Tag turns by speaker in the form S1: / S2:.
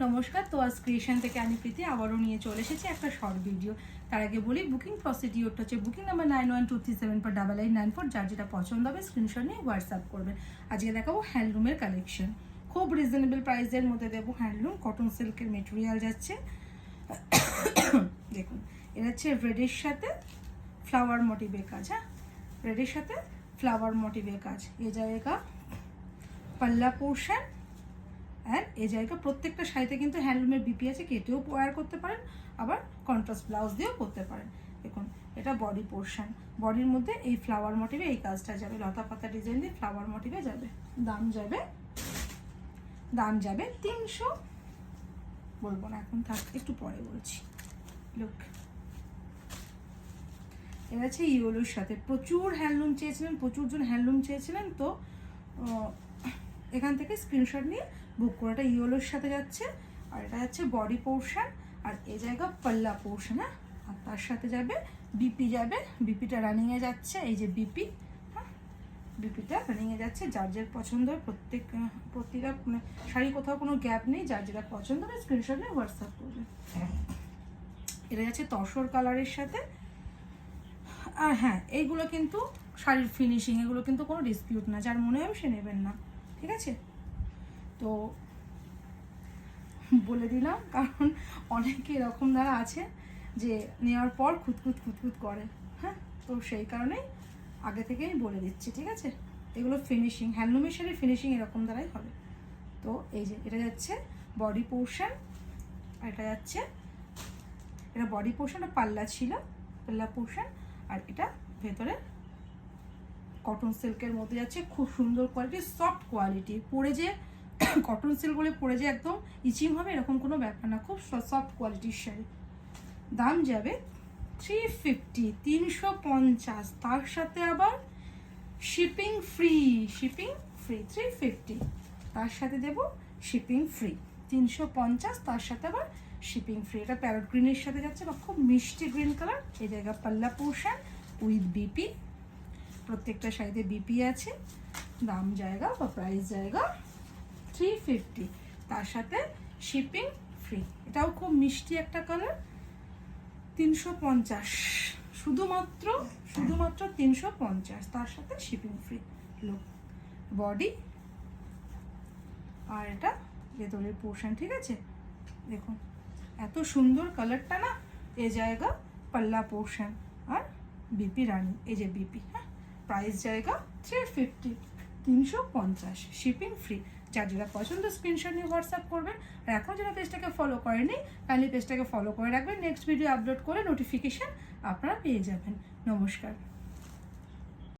S1: নমস্কার। তো আজ ক্রিয়েশন থেকে আমি প্রীতি আবারও নিয়ে চলে এসেছি একটা শর্ট ভিডিও। তার আগে বলি, বুকিং প্রসিডিওরটা হচ্ছে বুকিং নাম্বার 9123748894। যার যেটা পছন্দ হবে স্ক্রিনশট নিয়ে হোয়াটসঅ্যাপ করবেন। আজকে দেখাবো হ্যান্ডলুমের কালেকশন, খুব রিজনেবল প্রাইসের মধ্যে দেবো। হ্যান্ডলুম কটন সিল্কের মেটেরিয়াল যাচ্ছে। দেখুন, এটা হচ্ছে রেডের সাথে ফ্লাওয়ার মোটিভের কাজ। হ্যাঁ, রেডের সাথে ফ্লাওয়ার মোটিভের কাজ। এ জায়গা পাল্লা পোর্শন অ্যান্ড এই জায়গা প্রত্যেকটা শাড়িতে কিন্তু হ্যান্ডলুমের বিপি আছে, কেটেও ওয়্যার করতে পারেন, আবার কন্ট্রাস্ট ব্লাউজ দিয়েও করতে পারেন। দেখুন, এটা বডি পোর্শন, বডির মধ্যে এই ফ্লাওয়ার মোটিভে এই কাজটা যাবে, লতা পাতা ডিজাইন দিয়ে ফ্লাওয়ার মোটিভে যাবে। দাম যাবে 300, বলবো না এখন, থাক একটু পরে বলছি। লুক, এটা আছে ইয়েলোর সাথে। প্রচুর হ্যান্ডলুম চেয়েছিলেন, প্রচুরজন হ্যান্ডলুম চেয়েছিলেন, তো এখান থেকে স্ক্রিনশট নিয়ে বুক করাটা ইয়েলোর সাথে যাচ্ছে। আর এটা যাচ্ছে বডি পোর্শন, আর এই জায়গা পাল্লা পোর্শন। হ্যাঁ, আর তার সাথে যাবে বিপি, যাবে বিপিটা রানিংয়ে যাচ্ছে। এই যে বিপি, হ্যাঁ বিপিটা রানিংয়ে যাচ্ছে। যার যার পছন্দ হয় প্রতিটা শাড়ি কোথাও কোনো গ্যাপ নেই, যার যেটা পছন্দ হয় স্ক্রিনশট নিয়ে হোয়াটসঅ্যাপ করবে। এটা যাচ্ছে তসর কালারের সাথে। আর হ্যাঁ, এইগুলো কিন্তু শাড়ির ফিনিশিং, এগুলো কিন্তু কোনো ডিসপিউট না, যার মনে হবে সে নেবেন না, ঠিক আছে? তো বলে দিলাম, কারণ অনেকে এরকম দ্বারা আছে যে নেওয়ার পর খুঁতখুত করে। হ্যাঁ, তো সেই কারণেই আগে থেকেই বলে দিচ্ছি, ঠিক আছে? এগুলো ফিনিশিং, হ্যান্ডলুমের শাড়ির ফিনিশিং এরকম দ্বারাই হবে। তো এই যে এটা যাচ্ছে বডি পোর্শন, আর এটা যাচ্ছে, এটা বডি পোর্শন, পাল্লা ছিল, পাল্লা পোর্শন। আর এটা ভেতরে কটন সিল্কের মধ্যে যাচ্ছে, খুব সুন্দর কোয়ালিটি, সফট কোয়ালিটি। পরে যে কটন সিল্ক বলে পরে যে একদম ইচিং হবে এরকম কোনো ব্যাপার না, খুব সফট কোয়ালিটির শাড়ি। দাম যাবে 350, 350। তার সাথে আবার শিপিং ফ্রি, 350। তার সাথে দেব শিপিং ফ্রি 350, তার সাথে আবার শিপিং ফ্রি। এটা প্যারট গ্রিনের সাথে যাচ্ছে, বা খুব মিষ্টি গ্রিন কালার। এই জায়গা পাল্লা পোর্শন উইথ বিপি, প্রত্যেকটা শাড়িতে বিপি আছে। দাম জায়গা বা প্রাইস জায়গা 350, তার সাথে শিপিং ফ্রি। এটাও খুব মিষ্টি একটা কালার, 350, শুধুমাত্র 350, তার সাথে শিপিং ফ্রি। লুক, বডি আর এটা ভেতরের পোর্শন, ঠিক আছে? দেখুন এত সুন্দর কালারটা না। এ জায়গা পাল্লা পোর্শন আর বিপি রানি, এই যে বিপি। হ্যাঁ, প্রাইস জায়গা 350, 350, শিপিং ফ্রি। যার যেটা পছন্দ স্ক্রিনশট নিয়ে হোয়াটসঅ্যাপ করবেন। আর এখন যারা পেজটাকে ফলো করেনি, কাইন্ডলি পেজটাকে ফলো করে রাখবেন। নেক্সট ভিডিও আপলোড করে নোটিফিকেশান আপনারা পেয়ে যাবেন। নমস্কার।